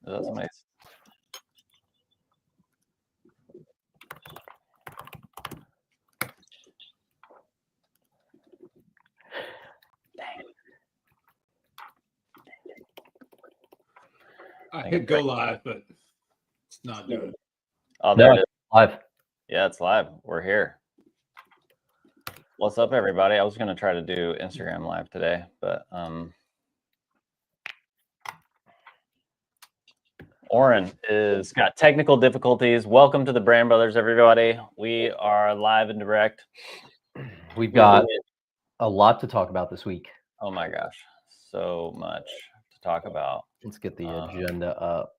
That's nice. I hit go live, but it's not doing it. Oh, there it is. Live. Yeah, it's live. We're here. What's up, everybody? I was going to try to do Instagram live today, but Oren is got technical difficulties. Welcome to the Brand Brothers, everybody. We are live and direct. We've got a lot to talk about this week. Oh my gosh, so much to talk about. Let's get the agenda up.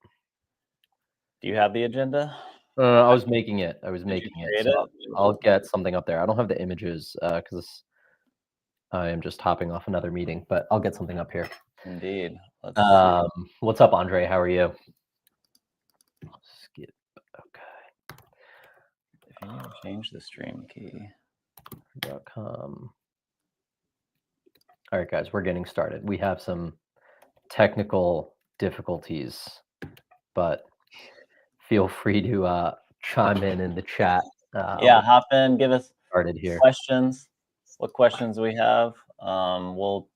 Do you have the agenda? I was making it. So it? I'll get something up there. I don't have the images because I am just hopping off another meeting, but I'll get something up here. Indeed. What's up, Andre? How are you? Skip. Okay. If you need to change the stream key. .com. All right, guys, we're getting started. We have some technical difficulties, but feel free to chime in the chat. Yeah, hop in, give us started here. Questions. What questions we have? We'll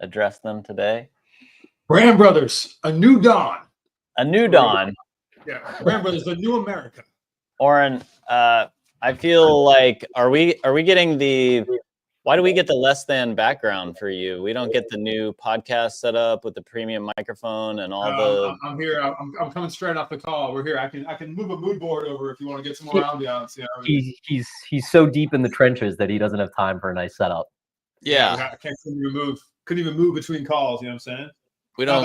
address them today. Brand Brothers, a new dawn. A new dawn. Yeah, Brand Brothers, a new America. Oren, I feel like are we getting the? Why do we get the less than background for you? We don't get the new podcast set up with the premium microphone and all the. I'm here. I'm coming straight off the call. We're here. I can move a mood board over if you want to get some more ambiance. Yeah. He's so deep in the trenches that he doesn't have time for a nice setup. Yeah. I couldn't even move between calls. You know what I'm saying? We don't.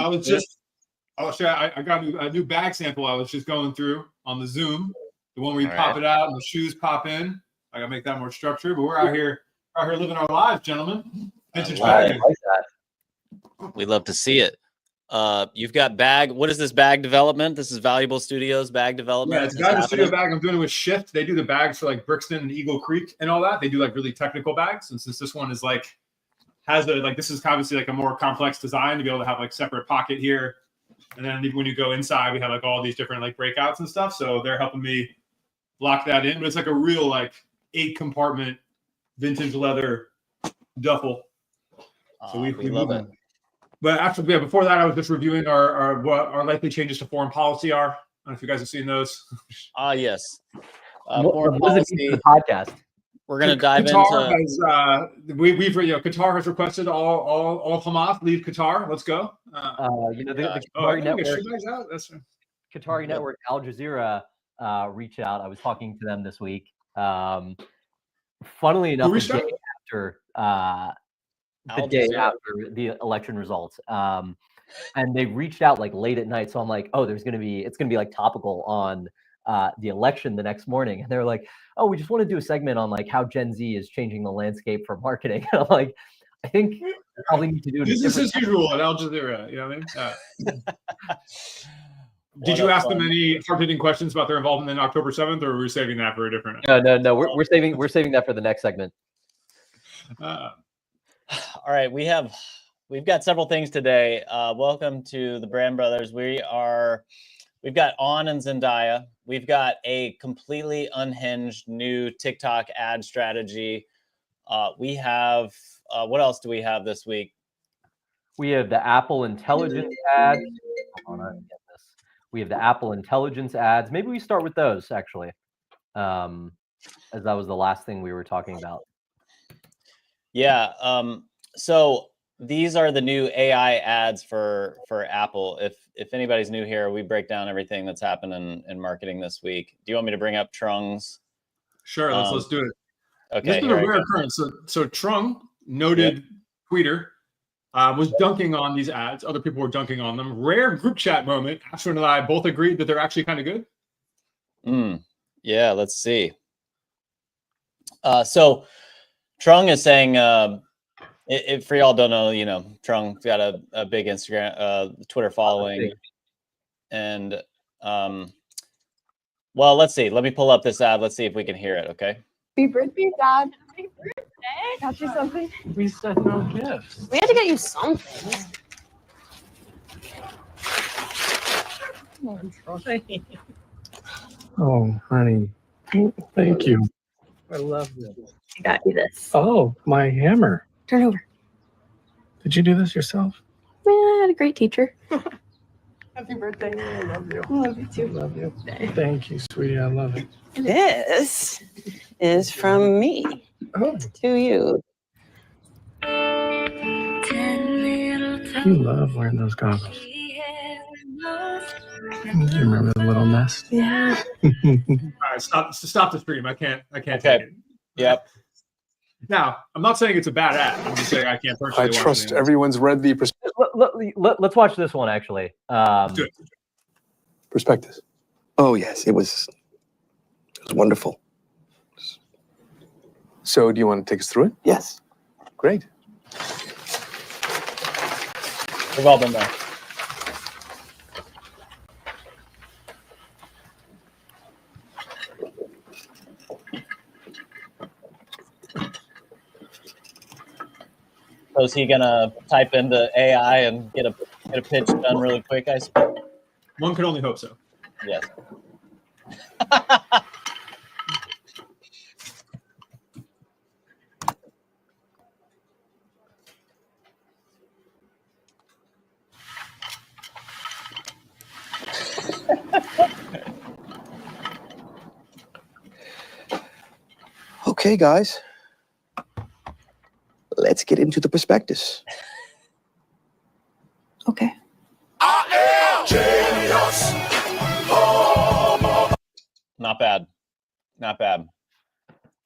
I'll show you. I got a new bag sample. I was just going through on the Zoom. The one where you pop it out and the shoes pop in. I gotta make that more structured. But we're out here living our lives, gentlemen. Vintage bag. We love to see it. You've got bag. What is this bag development? This is Valuable Studios bag development. Yeah, it's Valuable Studio bag. I'm doing it with Shift. They do the bags for like Brixton and Eagle Creek and all that. They do like really technical bags. And since this one is this is obviously like a more complex design to be able to have like separate pocket here. And then when you go inside, we have like all these different like breakouts and stuff. So they're helping me lock that in. But it's like a real like 8-compartment vintage leather duffel. So we love it. But actually, before that, I was just reviewing what our likely changes to foreign policy are. I don't know if you guys have seen those. Yes. Foreign policy. The podcast. We're going to dive Qatar into. Qatar has requested all Hamas leave Qatar. Let's go. The Qatari network. Qatari network Al Jazeera reached out. I was talking to them this week. Funnily enough, the day after the election results, and they reached out like late at night. So I'm like, oh, it's gonna be like topical on the election the next morning. And they're like, oh, we just want to do a segment on like how Gen Z is changing the landscape for marketing. And I'm like, I think we probably need to do it. Business as usual at Al Jazeera. You know what I mean? Did you ask them any hard-hitting questions about their involvement in October 7th, or are we saving that for a different? No. We're saving that for the next segment. All right, we've got several things today. Welcome to the Brand Brothers. We've got On and Zendaya. We've got a completely unhinged new TikTok ad strategy. We have what else do we have this week? We have the Apple Intelligence ads. Hold on, get this. We have the Apple Intelligence ads. Maybe we start with those actually, as that was the last thing we were talking about. Yeah. So these are the new AI ads for Apple. If anybody's new here, we break down everything that's happened in marketing this week. Do you want me to bring up Trung's? Sure, let's do it. Okay. This is a rare occurrence. So Trung, noted tweeter, was dunking on these ads. Other people were dunking on them. Rare group chat moment. Ashwin and I both agreed that they're actually kind of good. Yeah, let's see. So Trung is saying, if for y'all don't know, Trung's got a big Instagram, Twitter following. And, well, let's see. Let me pull up this ad. Let's see if we can hear it, okay? Happy birthday, Dad. Happy birthday. Got you something? We said no gifts. We had to get you something. Oh, honey. Thank you. I love this. I got you this. Oh, my hammer. Turn over. Did you do this yourself? Man, I had a great teacher. Happy birthday. I love you. I love you I too. love you. Thank you, sweetie. I love it. This is from me Oh, to you. you love wearing those goggles. Do you remember the little nest? Yeah. All right, stop the stream. I can't Okay. take it. Yep. Now, I'm not saying it's a bad ad. I'm just saying I can't personally. I trust everyone's read the Let's watch this one actually. Do it. prospectus. Oh yes, it was wonderful. So, do you want to take us through it? Yes. Great. We've all been there. So is he gonna type into AI and get a pitch done really quick? I suppose. One can only hope so. Yes. Okay, guys. Let's get into the prospectus. Okay. Not bad. Not bad.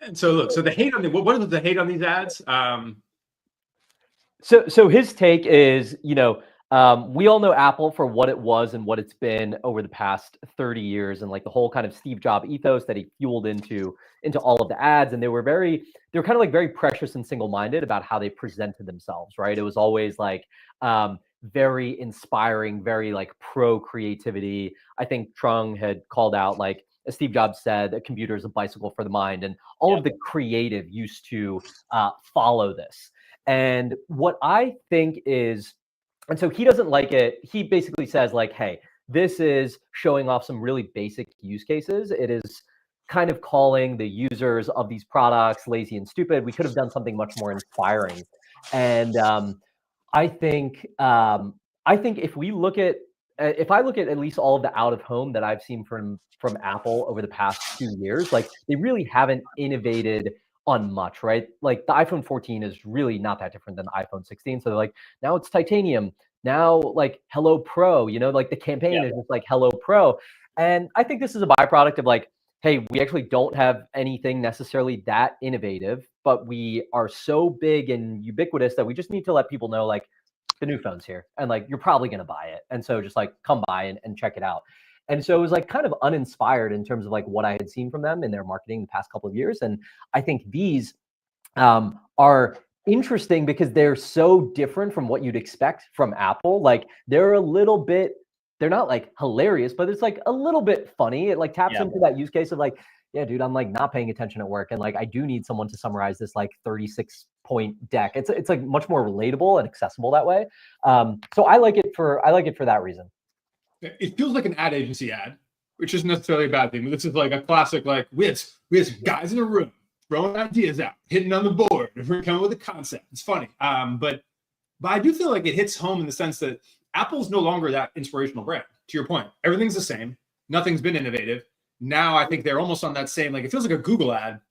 And so look, so the hate on what is the hate on these ads? So his take is, we all know Apple for what it was and what it's been over the past 30 years, and like the whole kind of Steve Jobs ethos that he fueled into all of the ads. And they were kind of like very precious and single-minded about how they presented themselves, right? It was always like very inspiring, very like pro creativity. I think Trung had called out, like, as Steve Jobs said, a computer is a bicycle for the mind, and all of the creative used to follow this. And what I think is, and so he doesn't like it. He basically says like, hey, this is showing off some really basic use cases. It is kind of calling the users of these products lazy and stupid. We could have done something much more inspiring. And I think if I look at least all of the out of home that I've seen from Apple over the past 2 years, like they really haven't innovated on much, right? Like the iPhone 14 is really not that different than the iPhone 16. So they're like, now it's titanium. Now like Hello Pro, like the campaign is just like Hello Pro. And I think this is a byproduct of like, hey, we actually don't have anything necessarily that innovative, but we are so big and ubiquitous that we just need to let people know like the new phone's here and like you're probably going to buy it. And so just like come by and check it out. And so it was like kind of uninspired in terms of like what I had seen from them in their marketing the past couple of years. And I think these are interesting because they're so different from what you'd expect from Apple. Like they're not like hilarious, but it's like a little bit funny. It like taps into that use case of like, yeah, dude, I'm like not paying attention at work. And like, I do need someone to summarize this like 36-point deck. It's like much more relatable and accessible that way. So I like it for that reason. It feels like an ad agency ad, which isn't necessarily a bad thing. But this is like a classic, like we have guys in a room throwing ideas out, hitting on the board, we're coming with a concept. It's funny. But I do feel like it hits home in the sense that Apple's no longer that inspirational brand. To your point, everything's the same. Nothing's been innovative. Now I think they're almost on that same, like it feels like a Google ad.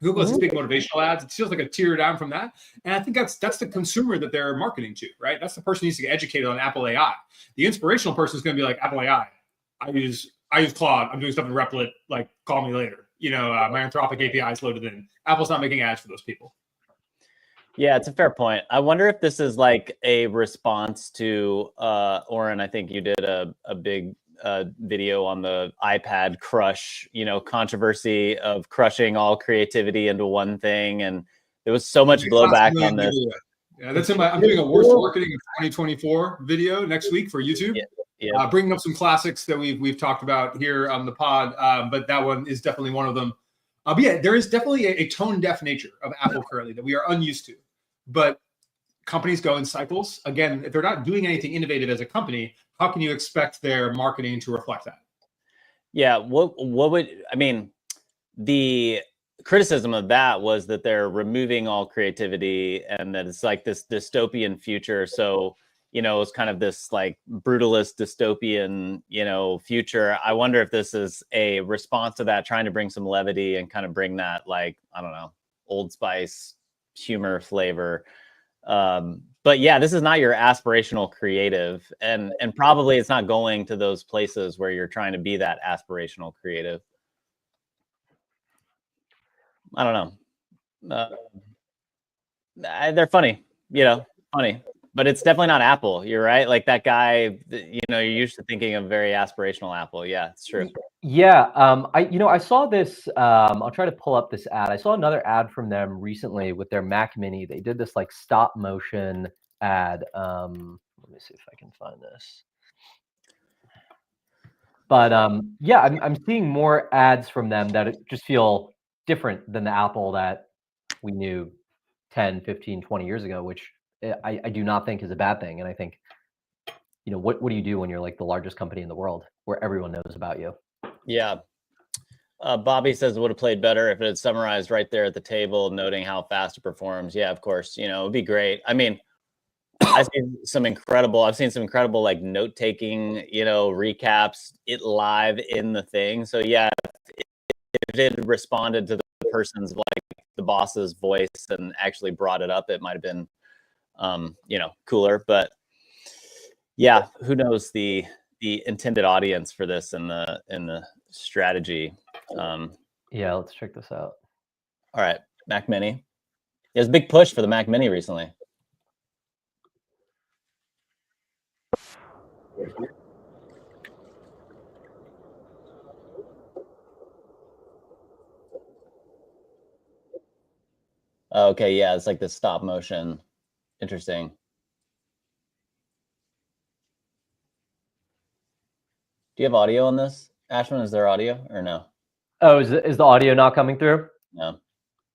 Google has these big motivational ads. It feels like a tier down from that. And I think that's the consumer that they're marketing to, right? That's the person who needs to get educated on Apple AI. The inspirational person is going to be like, Apple AI. I use Claude. I'm doing stuff in Replit. Like, call me later. My Anthropic API is loaded in. Apple's not making ads for those people. Yeah, it's a fair point. I wonder if this is like a response to Oren. I think you did a big video on the iPad crush, controversy of crushing all creativity into one thing, and there was so much blowback on this. Yeah, that's I'm doing a worst marketing of 2024 video next week for YouTube. Bringing up some classics that we've talked about here on the pod, but that one is definitely one of them. But yeah, there is definitely a tone deaf nature of Apple currently that we are unused to. But companies go in cycles. Again, if they're not doing anything innovative as a company, how can you expect their marketing to reflect that? Yeah, what would, I mean, the criticism of that was that they're removing all creativity and that it's like this dystopian future. So, you know, it's kind of this like brutalist dystopian, you know, future. I wonder if this is a response to that, trying to bring some levity and kind of bring that, like, I don't know, Old Spice humor flavor. But yeah, this is not your aspirational creative, and probably it's not going to those places where you're trying to be that aspirational creative. I don't know. They're funny, you know, funny, but it's definitely not Apple. You're right. Like that guy, you know, you're used to thinking of very aspirational Apple. Yeah, it's true. Yeah, I saw this. I'll try to pull up this ad. I saw another ad from them recently with their Mac Mini. They did this like stop motion ad. Let me see if I can find this. But yeah, I'm seeing more ads from them that just feel different than the Apple that we knew 10, 15, 20 years ago, which I do not think is a bad thing. And I think, you know, what do you do when you're like the largest company in the world where everyone knows about you? Yeah. Bobby says it would have played better if it had summarized right there at the table, noting how fast it performs. Yeah, of course. You know, it'd be great. I mean, I've seen some incredible like note taking, you know, recaps it live in the thing. So yeah, if it had responded to the person's, like the boss's voice and actually brought it up, it might have been, you know, cooler. But yeah, who knows the intended audience for this and the strategy. Yeah, let's check this out. All right, Mac Mini. There's a big push for the Mac Mini recently. Okay, yeah, it's like this stop motion. Interesting. Do you have audio on this, Ashwin? Is there audio or no? Oh, is the audio not coming through? No.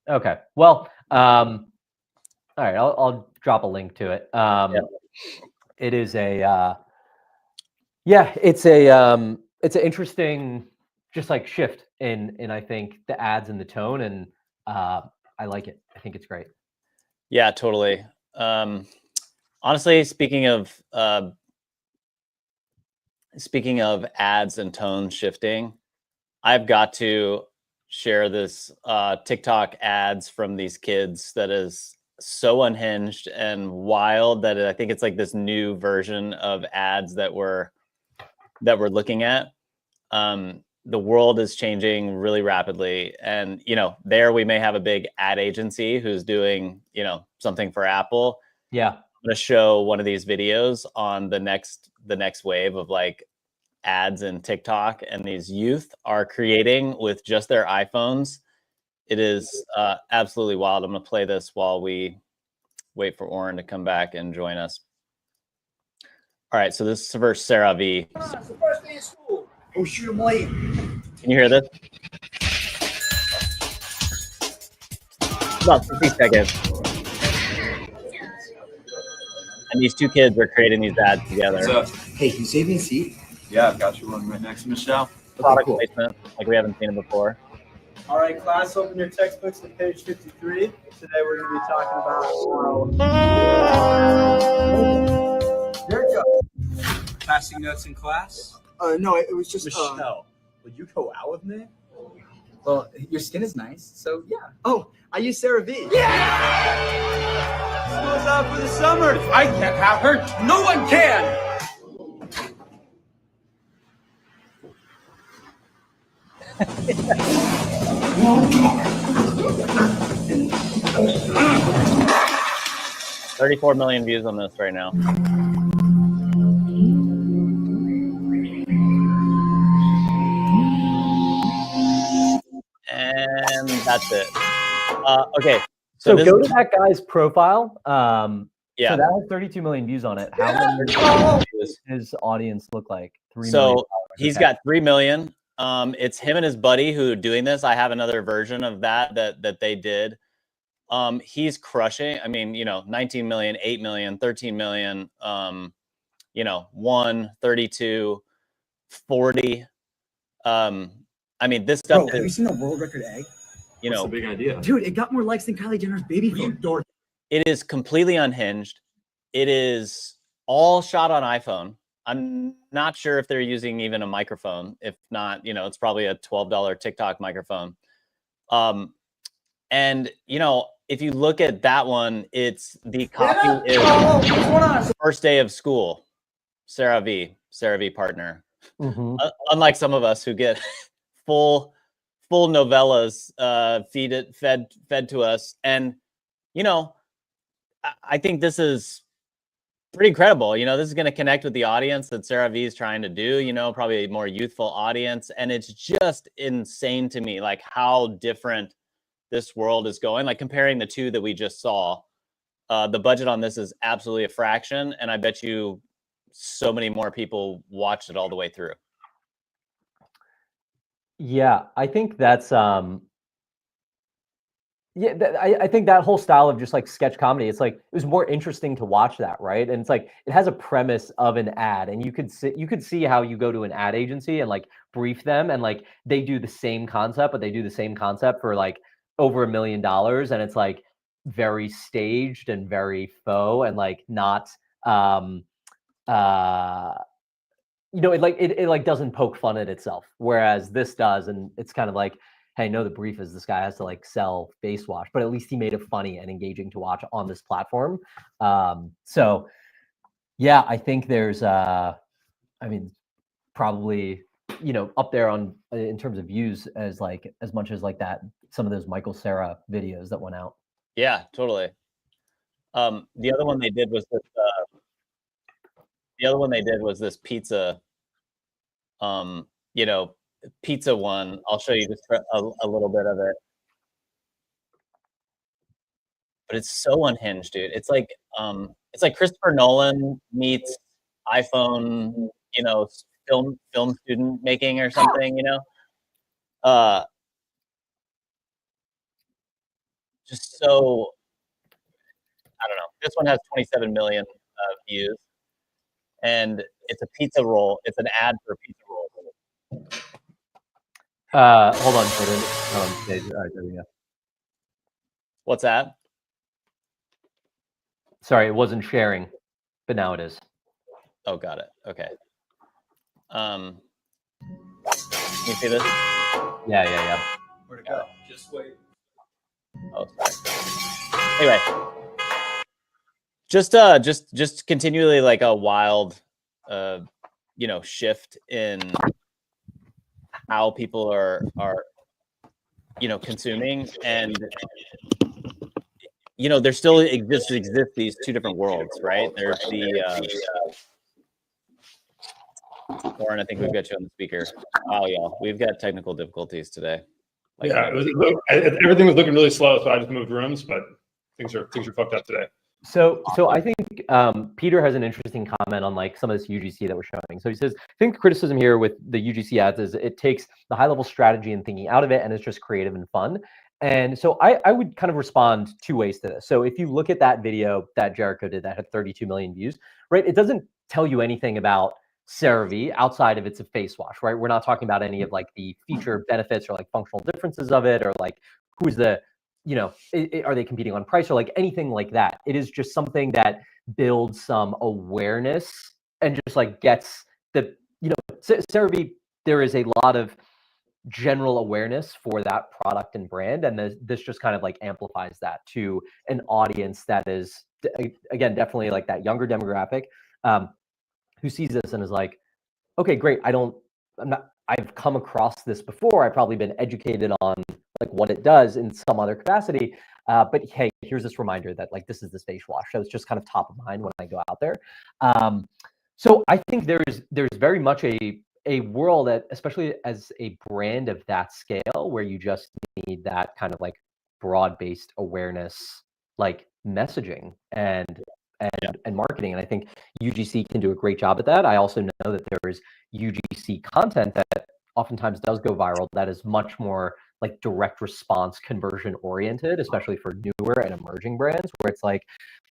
Okay. Well, all right. I'll drop a link to it. It is a yeah. It's an interesting just like shift in I think the ads and the tone, and I like it. I think it's great. Yeah, totally. Honestly, speaking of ads and tone shifting, I've got to share this TikTok ads from these kids that is so unhinged and wild that I think it's like this new version of ads that we're looking at. The world is changing really rapidly, and you know, there we may have a big ad agency who's doing, you know, something for Apple. Yeah, I'm gonna show one of these videos on the next wave of like ads in TikTok, and these youth are creating with just their iPhones. It is absolutely wild. I'm gonna play this while we wait for Oren to come back and join us. All right, so this is for Sarah V. It's the first day of school. Oh, shoot, I'm late. Can you hear this? About 60 seconds. And these two kids are creating these ads together. What's up? Hey, can you save me a seat? Yeah, I've got you one right next to Michelle. Product placement, like we haven't seen it before. All right, class, open your textbooks to page 53. Today we're going to be talking about There it goes. Passing notes in class? No, it was just Michelle, will you go out with me? well, your skin is nice, so yeah. Oh, I use CeraVe. School's out for the summer. I can't have her. No one can. $34 million views on this right now. And that's it. Okay. So go to that guy's profile. Yeah. So that has 32 million views on it. How many does his audience look like? 3 million. So he's got 3 million. It's him and his buddy who are doing this. I have another version of that they did. He's crushing. I mean, you know, 19 million, 8 million, 13 million. 1, 32, 40. I mean, this stuff. Bro, have you seen the world record egg? That's a big idea. Dude, it got more likes than Kylie Jenner's baby phone. It is completely unhinged. It is all shot on iPhone. I'm not sure if they're using even a microphone. If not, it's probably a $12 TikTok microphone. And if you look at that one, it's the copy is first day of school. Sarah V partner. Mm-hmm. Unlike some of us who get full novellas fed to us, and I think this is pretty incredible. This is going to connect with the audience that Sarah V is trying to do, probably a more youthful audience. And it's just insane to me, like how different this world is going, like comparing the two that we just saw. The budget on this is absolutely a fraction. And I bet you so many more people watched it all the way through. Yeah, I think that's I think that whole style of just like sketch comedy, it's like it was more interesting to watch that, right? And it's like it has a premise of an ad, and you could see how you go to an ad agency and like brief them, and like they do the same concept, but they do the same concept for like over $1 million, and it's like very staged and very faux and like not it like doesn't poke fun at itself, whereas this does, and it's kind of like, hey, no, the brief is this guy has to like sell face wash, but at least he made it funny and engaging to watch on this platform. So yeah, I think there's probably up there on in terms of views as much as like that some of those Michael Cera videos that went out. Yeah, totally. The other one they did was this pizza pizza one. I'll show you just a little bit of it, but it's so unhinged, dude. It's like Christopher Nolan meets iPhone, film student making or something, just so, I don't know. This one has 27 million views, and it's a pizza roll. It's an ad for a pizza roll. Hold on, Jordan. All right, there we go. What's that? Sorry, it wasn't sharing, but now it is. Oh, got it. Okay. Can you see this? Yeah. Where'd it go? Just wait. Oh, sorry. Anyway, just continually like a wild, shift in how people are consuming, and there still exist these two different worlds, right? There's the Lauren, I think we've got you on the speaker. Oh yeah, we've got technical difficulties today. Everything was looking really slow, so I just moved rooms, but things are fucked up today. So I think Peter has an interesting comment on like some of this UGC that we're showing. So he says, I think the criticism here with the UGC ads is it takes the high level strategy and thinking out of it, and it's just creative and fun. And so I would kind of respond two ways to this. So if you look at that video that Jericho did that had 32 million views, right? It doesn't tell you anything about CeraVe outside of it's a face wash, right? We're not talking about any of like the feature benefits or like functional differences of it, or like who's the, are they competing on price or like anything like that. It is just something that builds some awareness and just like gets the, CeraVe, there is a lot of general awareness for that product and brand, and this just kind of like amplifies that to an audience that is, again, definitely like that younger demographic, who sees this and is like, okay, great. I've come across this before. I've probably been educated on like what it does in some other capacity. But hey, here's this reminder that like this is this face wash. So it's just kind of top of mind when I go out there. So I think there's very much a world that, especially as a brand of that scale, where you just need that kind of like broad-based awareness, like messaging and marketing. And I think UGC can do a great job at that. I also know that there is UGC content that oftentimes does go viral that is much more like direct response conversion oriented, especially for newer and emerging brands, where it's like,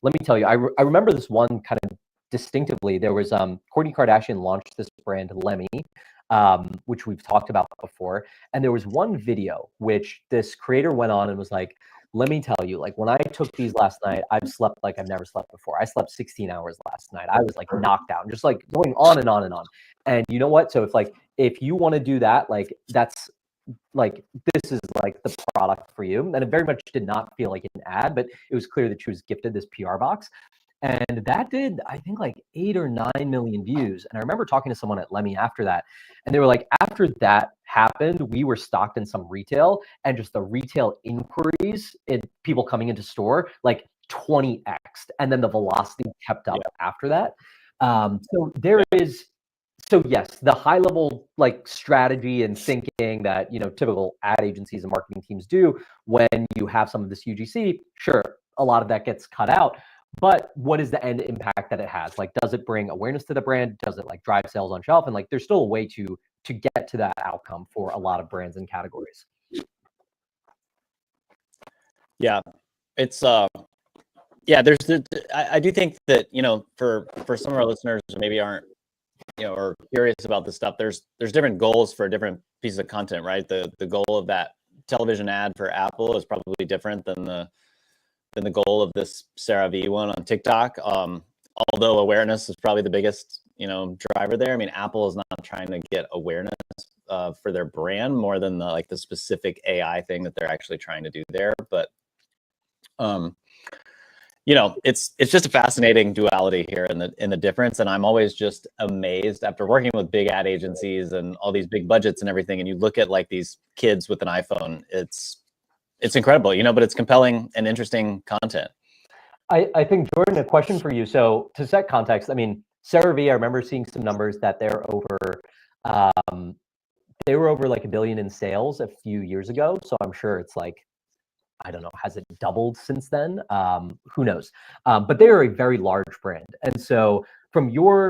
let me tell you, I remember this one kind of distinctively. There was Kourtney Kardashian launched this brand Lemmy, which we've talked about before, and there was one video which this creator went on and was like, let me tell you, like when I took these last night, I've slept like I've never slept before. I slept 16 hours last night. I was like knocked out, just like going on and on and on. And you know what? So if you want to do that, like that's like this is like the product for you. And it very much did not feel like an ad, but it was clear that she was gifted this PR box. And that did, I think, like 8 or 9 million views. And I remember talking to someone at Lemmy after that, and they were like, after that happened, we were stocked in some retail, and just the retail inquiries and people coming into store, like 20x'd. And then the velocity kept up after that. So there is, so yes, the high level like strategy and thinking that, you know, typical ad agencies and marketing teams do when you have some of this UGC, sure, a lot of that gets cut out. But what is the end impact that it has? Like, does it bring awareness to the brand? Does it like drive sales on shelf? And like, there's still a way to get to that outcome for a lot of brands and categories. Yeah, it's there's I do think that, you know, for some of our listeners who maybe aren't, you know, or curious about this stuff, there's different goals for different pieces of content, right? The goal of that television ad for Apple is probably different than the goal of this CeraVe one on TikTok. Although awareness is probably the biggest, you know, driver there. I mean, Apple is not trying to get awareness for their brand more than the specific AI thing that they're actually trying to do there. But you know, it's just a fascinating duality here in the difference. And I'm always just amazed after working with big ad agencies and all these big budgets and everything. And you look at like these kids with an iPhone, it's incredible, you know, but it's compelling and interesting content. I think, Jordan, a question for you. So to set context, I mean, CeraVe, I remember seeing some numbers that they were over like $1 billion in sales a few years ago. So I'm sure it's like, I don't know, has it doubled since then? Who knows? But they are a very large brand. And so from your,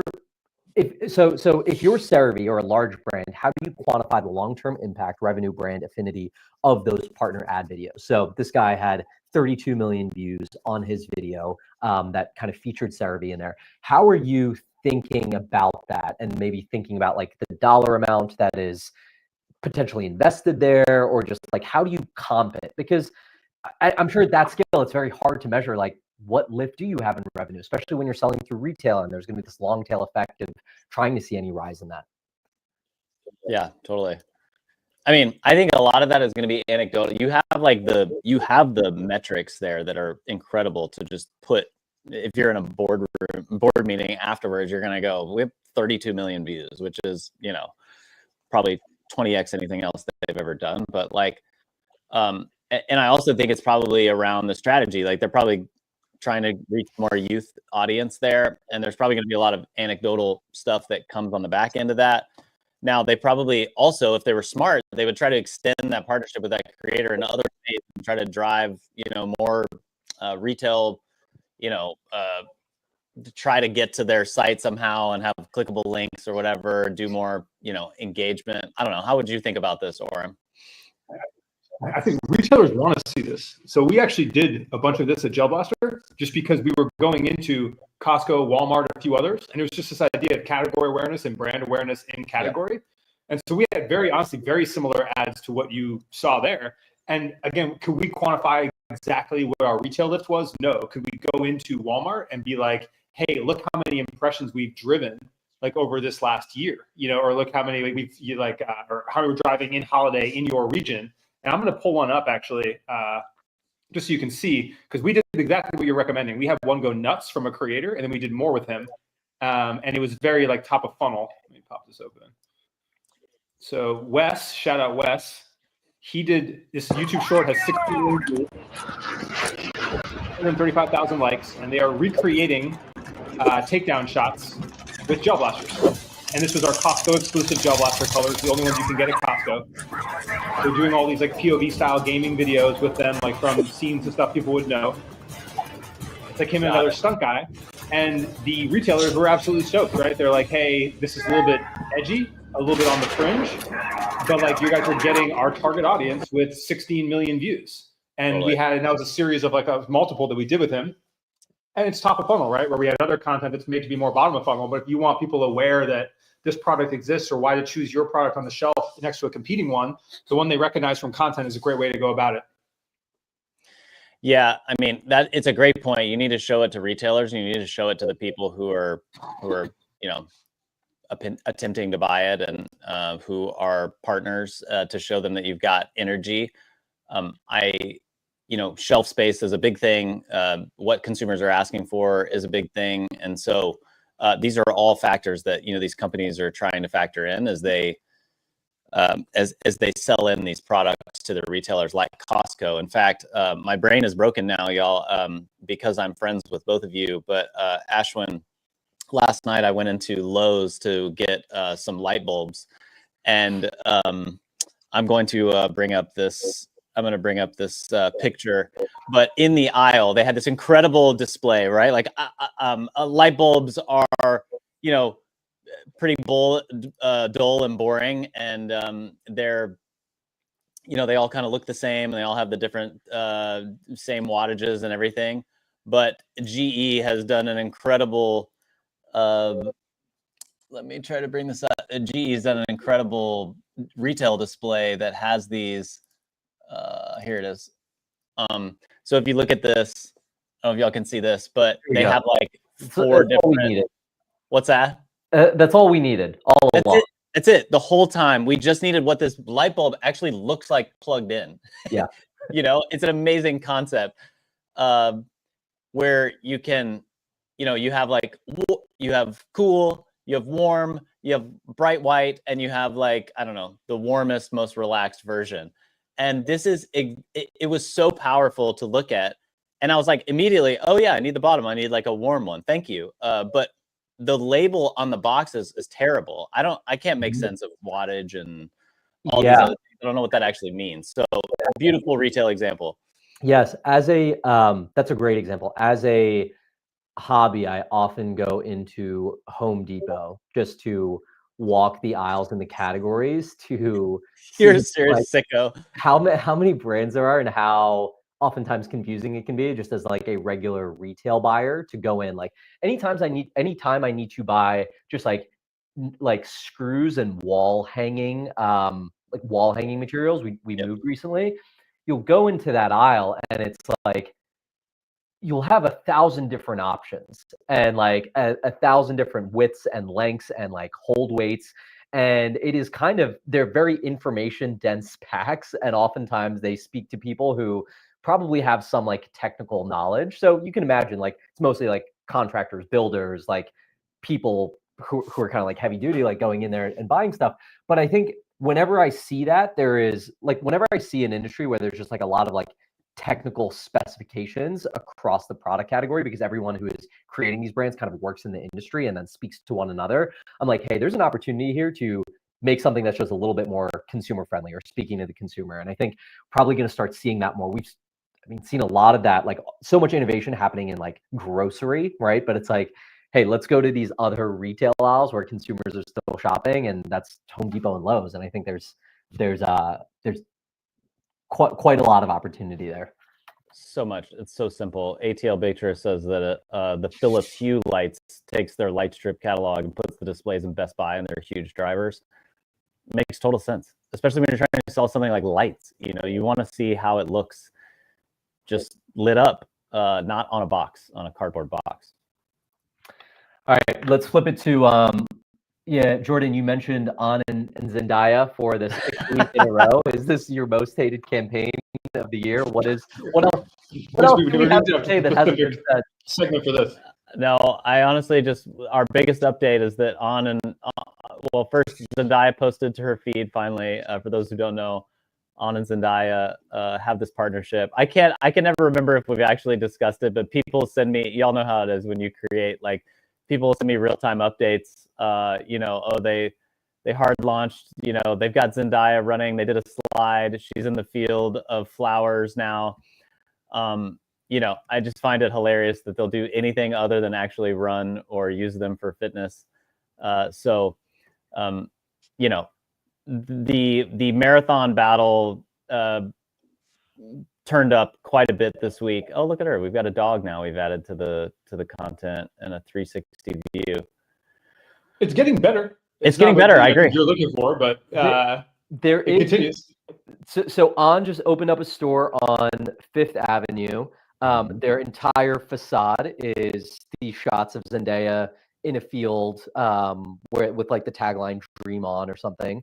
if you're CeraVe or a large brand, how do you quantify the long-term impact, revenue, brand affinity of those partner ad videos? So this guy had 32 million views on his video that kind of featured CeraVe in there. How are you thinking about that, and maybe thinking about like the dollar amount that is potentially invested there, or just like how do you comp it? Because I'm sure at that scale, it's very hard to measure like what lift do you have in revenue, especially when you're selling through retail and there's going to be this long tail effect of trying to see any rise in that. Yeah, totally. I mean, I think a lot of that is going to be anecdotal. You have the metrics there that are incredible to just put. If you're in a board meeting afterwards, you're going to go, we have 32 million views, which is, you know, probably 20x anything else that they've ever done. But like, and I also think it's probably around the strategy. Like they're probably trying to reach more youth audience there, and there's probably going to be a lot of anecdotal stuff that comes on the back end of that. Now, they probably also, if they were smart, they would try to extend that partnership with that creator in other ways and try to drive, you know, more retail, you know, to try to get to their site somehow and have clickable links or whatever, do more, you know, engagement. I don't know. How would you think about this, Orem? I think retailers want to see this. So we actually did a bunch of this at Gel Blaster just because we were going into Costco, Walmart, a few others. And it was just this idea of category awareness and brand awareness in category. Yeah. And so we had very similar ads to what you saw there. And again, could we quantify exactly what our retail lift was? No. Could we go into Walmart and be like, hey, look how many impressions we've driven like over this last year, you know, or look how many or how we're driving in holiday in your region. And I'm going to pull one up actually, just so you can see, because we did exactly what you're recommending. We had one go nuts from a creator, and then we did more with him. And it was very like top of funnel. Let me pop this open. So Wes, shout out Wes. He did this YouTube short, has 60 million views, 135,000 likes, and they are recreating takedown shots with Gel Blasters. And this was our Costco exclusive Gel Blaster colors, the only ones you can get at Costco. They're doing all these like POV style gaming videos with them, like from scenes and stuff people would know. It's like him and another stunt guy. And the retailers were absolutely stoked, right? They're like, hey, this is a little bit edgy, a little bit on the fringe, but like you guys are getting our target audience with 16 million views. And we had, and that was a series of like a multiple that we did with him. And it's top of funnel, right? Where we had other content that's made to be more bottom of funnel. But if you want people aware that this product exists or why to choose your product on the shelf next to a competing one, the one they recognize from content is a great way to go about it. Yeah, I mean, that it's a great point. You need to show it to retailers, and you need to show it to the people who are you know, attempting to buy it, and who are partners, to show them that you've got energy. Shelf space is a big thing. What consumers are asking for is a big thing, and so these are all factors that these companies are trying to factor in as they sell in these products to the retailers like Costco. In fact, my brain is broken now, y'all, because I'm friends with both of you. But Ashwin, last night I went into Lowe's to get some light bulbs, and I'm going to bring up this. I'm going to bring up this picture, but in the aisle they had this incredible display, right? Like light bulbs are, pretty dull and boring, and they're, they all kind of look the same, and they all have the different same wattages and everything. But GE has done an incredible. Let me try to bring this up. GE has done an incredible retail display that has these. Here it is. So if you look at this, I don't know if y'all can see this, but they have like four different. What's that? That's all we needed all along. That's it. The whole time we just needed what this light bulb actually looks like plugged in. Yeah. It's an amazing concept, where you can, you have like, you have cool, you have warm, you have bright white, and you have like, I don't know, the warmest, most relaxed version. And this is, it was so powerful to look at. And I was like, immediately, oh yeah, I need the bottom. I need like a warm one. Thank you. But the label on the boxes is terrible. I can't make sense of wattage and all these other things. I don't know what that actually means. So beautiful retail example. Yes. That's a great example. As a hobby, I often go into Home Depot just to walk the aisles in the categories to You're a serious sicko. How many brands there are and how oftentimes confusing it can be just as like a regular retail buyer to go in. Like anytime I need to buy just like screws and wall hanging materials. We moved recently. You'll go into that aisle and it's like you'll have 1,000 different options and like a 1,000 different widths and lengths and like hold weights. And it is they're very information dense packs. And oftentimes they speak to people who probably have some like technical knowledge. So you can imagine like it's mostly like contractors, builders, like people who are kind of like heavy duty, like going in there and buying stuff. But I think whenever I see that, whenever I see an industry where there's just like a lot of like technical specifications across the product category, because everyone who is creating these brands kind of works in the industry and then speaks to one another, I'm like, hey, there's an opportunity here to make something that's just a little bit more consumer friendly or speaking to the consumer. And I think probably going to start seeing that more. We've seen a lot of that, like so much innovation happening in like grocery, right? But it's like, hey, let's go to these other retail aisles where consumers are still shopping, and that's Home Depot and Lowe's. And I think there's quite a lot of opportunity there. So much. It's so simple. ATL Picture says that the Philips Hue lights takes their light strip catalog and puts the displays in Best Buy, and they're huge drivers. Makes total sense, especially when you're trying to sell something like lights. You want to see how it looks just lit up, not on a box, on a cardboard box. All right, let's flip it to Jordan, you mentioned On and Zendaya for the 6th week in a row. Is this your most hated campaign of the year? What else do we have to say that hasn't been said? Segment for this. No, I honestly our biggest update is that first Zendaya posted to her feed finally. For those who don't know, On and Zendaya have this partnership. I can never remember if we've actually discussed it, but people send me, y'all know how it is when you create, like, people send me real-time updates. They hard launched, they've got Zendaya running. They did a slide. She's in the field of flowers now. I just find it hilarious that they'll do anything other than actually run or use them for fitness. The marathon battle turned up quite a bit this week. Oh, look at her. We've got a dog now we've added to the content and a 360 view. It's getting better. It's getting better. I agree. You're looking for, but there it continues. So On just opened up a store on Fifth Avenue. Their entire facade is these shots of Zendaya in a field, where with like the tagline "Dream On" or something.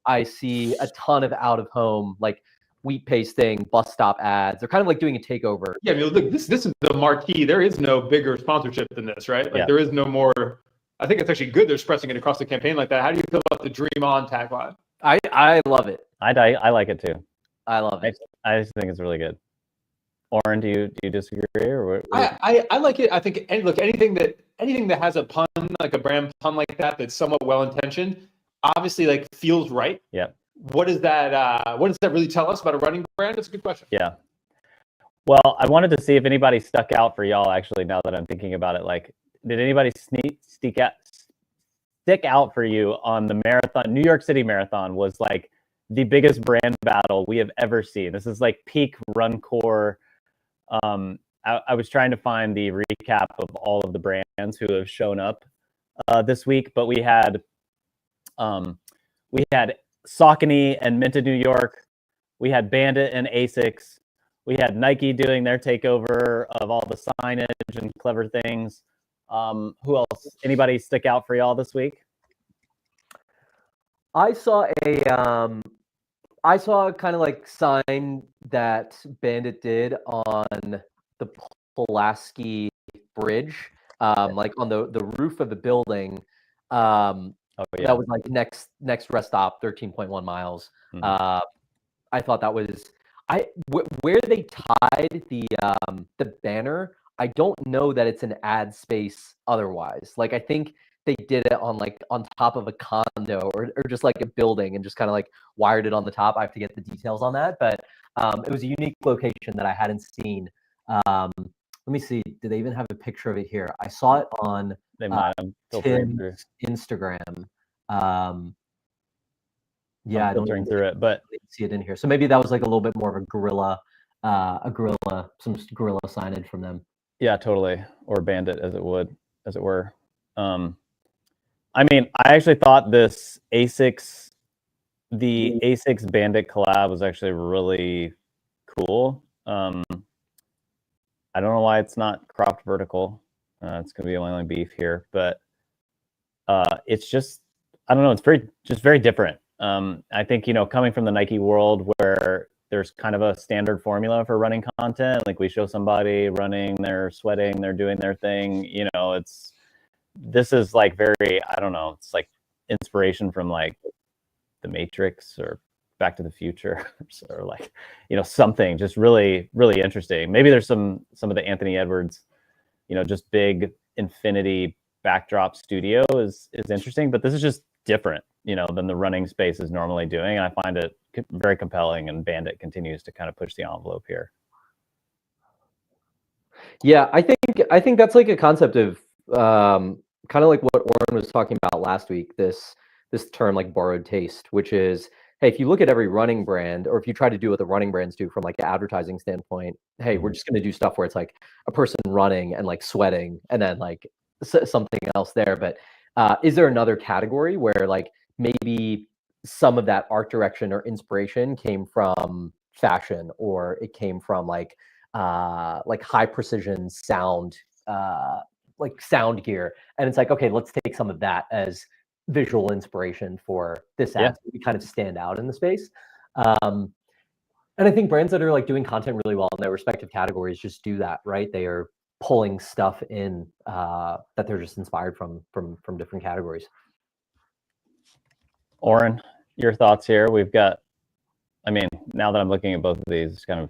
I see a ton of out of home, like wheat pasting, bus stop ads. They're kind of like doing a takeover. Yeah, I mean, look, this is the marquee. There is no bigger sponsorship than this, right? Like there is no more. I think it's actually good they're spreading it across the campaign like that. How do you feel about the "Dream On" tagline? I love it. I like it too. I love it. I just think it's really good. Oren, do you disagree or what? I like it. I think anything that has a pun, like a brand pun like that, that's somewhat well intentioned, obviously like feels right. Yeah. What does that really tell us about a running brand? That's a good question. Yeah. Well, I wanted to see if anybody stuck out for y'all. Actually, now that I'm thinking about it, like, did anybody stick out for you on the marathon? New York City Marathon was like the biggest brand battle we have ever seen. This is like peak run core. I was trying to find the recap of all of the brands who have shown up this week, but we had Saucony and Minted New York. We had Bandit and Asics. We had Nike doing their takeover of all the signage and clever things. Who else? Anybody stick out for y'all this week? I saw a kind of like sign that Bandit did on the Pulaski Bridge, like on the roof of the building. That was like next rest stop, 13.1 miles. I thought that was where they tied the banner. I don't know that it's an ad space otherwise. Like I think they did it on top of a condo or just like a building and just kind of like wired it on the top. I have to get the details on that, but it was a unique location that I hadn't seen. Let me see. Do they even have a picture of it here? I saw it on Tim's Instagram. Yeah, I don't through it, but see it in here. So maybe that was like a little bit more of a guerrilla signage from them. Yeah, totally. Or Bandit, as it were. I mean, I actually thought the Asics Bandit collab was actually really cool. I don't know why it's not cropped vertical. It's gonna be only beef here, but it's just, I don't know. It's very different. I think, coming from the Nike world where there's kind of a standard formula for running content, like we show somebody running, they're sweating, they're doing their thing. This is like very, I don't know. It's like inspiration from like The Matrix or Back to the Future, or like, something just really, really interesting. Maybe there's some of the Anthony Edwards, just big infinity backdrop studio is interesting, but this is just different, than the running space is normally doing. And I find it very compelling, and Bandit continues to kind of push the envelope here. Yeah, I think that's like a concept of kind of like what Oren was talking about last week, this term like borrowed taste, which is, hey, if you look at every running brand, or if you try to do what the running brands do from like an advertising standpoint, hey, we're just going to do stuff where it's like a person running and like sweating and then like something else there. But is there another category where like maybe some of that art direction or inspiration came from fashion, or it came from like high precision sound, like sound gear, and it's like, okay, let's take some of that as visual inspiration for this ad. So we kind of stand out in the space. And I think brands that are like doing content really well in their respective categories just do that, right? They are pulling stuff in that they're just inspired from different categories. Oren, your thoughts here? We've got, I mean, now that I'm looking at both of these, it's kind of,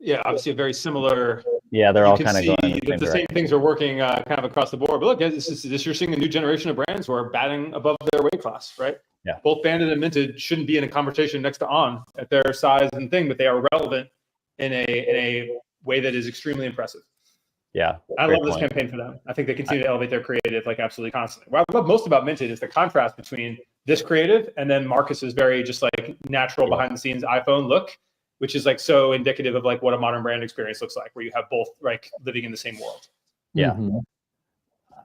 Yeah, obviously a very similar. Yeah, they're all kind of going the same things are working kind of across the board. But look, you're seeing a new generation of brands who are batting above their weight class, right? Yeah. Both Bandit and Minted shouldn't be in a conversation next to On at their size and thing, but they are relevant in a way that is extremely impressive. Yeah, I love this campaign for them. I think they continue to elevate their creative like absolutely constantly. What I love most about Minted is the contrast between this creative and then Marcus's very just like natural behind the scenes iPhone look. which is like so indicative of like what a modern brand experience looks like, where you have both like living in the same world. Yeah. Mhm.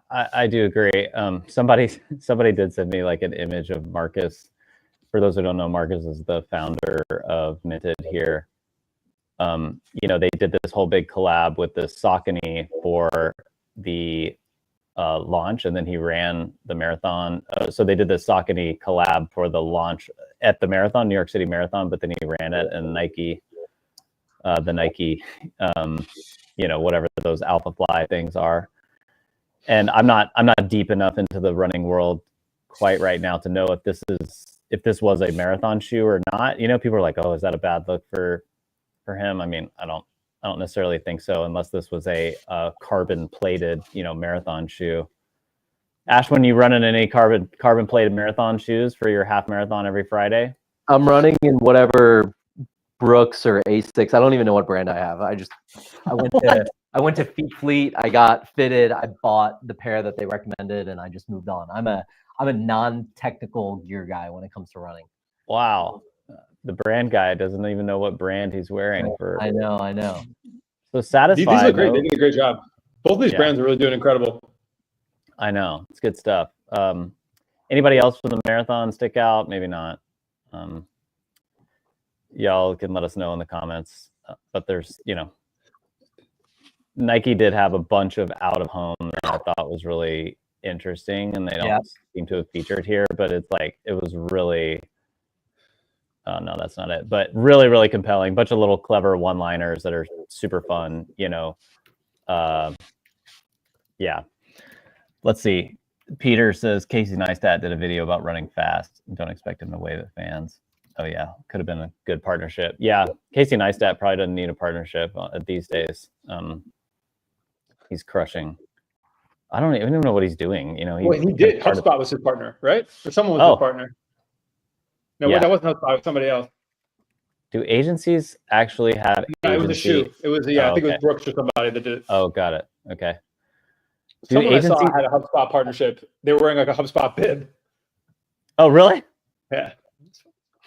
I do agree. Somebody did send me like an image of Marcus. For those who don't know, Marcus is the founder of Minted here. They did this whole big collab with the Saucony for the launch, and then he ran the marathon. So they did the Saucony collab for the launch at the marathon, New York City Marathon, but then he ran it in Nike, the Nike, whatever those Alpha Fly things are. And I'm not deep enough into the running world quite right now to know if this was a marathon shoe or not. People are like, oh, is that a bad look for him? I mean, I don't necessarily think so, unless this was a carbon plated, marathon shoe. Ash, when you running any carbon plated marathon shoes for your half marathon every Friday? I'm running in whatever Brooks or Asics. I don't even know what brand I have. I went to Feet Fleet. I got fitted. I bought the pair that they recommended, and I just moved on. I'm a non-technical gear guy when it comes to running. Wow, the brand guy doesn't even know what brand he's wearing for. I know. So Satisfy. These look great. They did a great job. Both of these brands are really doing incredible. I know, it's good stuff. Anybody else from the marathon stick out? Maybe not. Y'all can let us know in the comments. But there's, Nike did have a bunch of out of home that I thought was really interesting, and they don't seem to have featured here. But it's like it was really. Oh no, that's not it. But really, really compelling. Bunch of little clever one-liners that are super fun. Yeah. Let's see. Peter says Casey Neistat did a video about running fast. Don't expect him to wave at fans. Oh yeah, could have been a good partnership. Yeah, Casey Neistat probably doesn't need a partnership these days. He's crushing. I don't even know what he's doing. He did. HubSpot was his partner, right? Or someone was his partner. No, that wasn't HubSpot. It was somebody else. Do agencies actually have? Yeah, it was a shoe. It was I think it was Brooks or somebody that did it. Oh, got it. Okay. Someone I saw had a HubSpot partnership. They were wearing like a HubSpot bib. Oh, really? Yeah.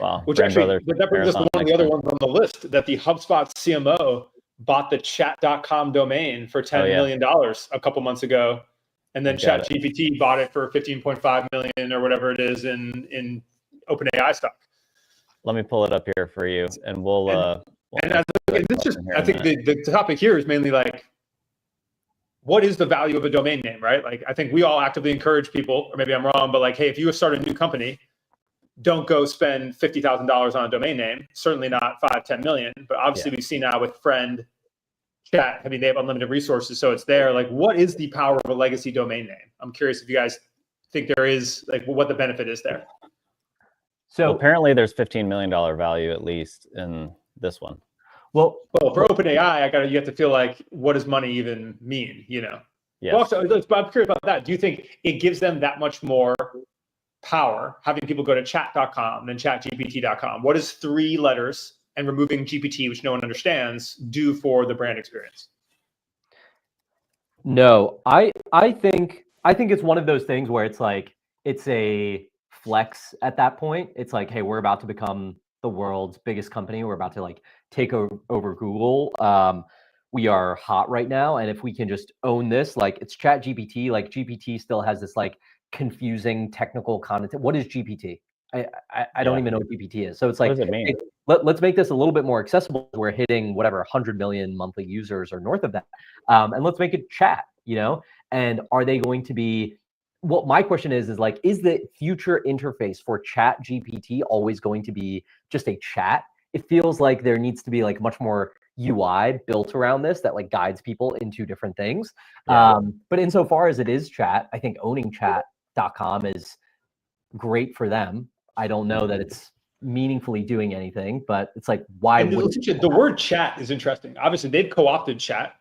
Wow. Which actually, that brings us to one of the other ones on the list, that the HubSpot CMO bought the chat.com domain for $10 million a couple months ago. And then ChatGPT bought it for 15.5 million or whatever it is in OpenAI stock. Let me pull it up here for you, and we'll. I think the topic here is mainly like, what is the value of a domain name, right? Like, I think we all actively encourage people, or maybe I'm wrong, but like, hey, if you start a new company, don't go spend $50,000 on a domain name. Certainly not 5-10 million. But obviously, we've seen now with Friend, Chat, they have unlimited resources, so it's there. Like, what is the power of a legacy domain name? I'm curious if you guys think there is, like, what the benefit is there. So apparently, there's $15 million value at least in this one. Well, for OpenAI, you have to feel like, what does money even mean? Yeah. Well, also, I'm curious about that. Do you think it gives them that much more power having people go to chat.com than chatgpt.com? What does 3 letters and removing GPT, which no one understands, do for the brand experience? No, I think it's one of those things where it's like it's a flex at that point. It's like, hey, we're about to become the world's biggest company. We're about to like take over Google. We are hot right now, and if we can just own this, like it's ChatGPT. Like GPT still has this like confusing technical content. What is GPT? I don't even know what GPT is. So it's like, what does it mean? Hey, let's make this a little bit more accessible. We're hitting whatever 100 million monthly users or north of that, and let's make it chat. And are they going to be? What my question is like, is the future interface for Chat GPT always going to be just a chat? It feels like there needs to be like much more UI built around this that like guides people into different things. But insofar as it is chat, I think owning chat.com is great for them. I don't know that it's meaningfully doing anything, but it's like, why would the word chat is interesting. Obviously, they've co-opted chat.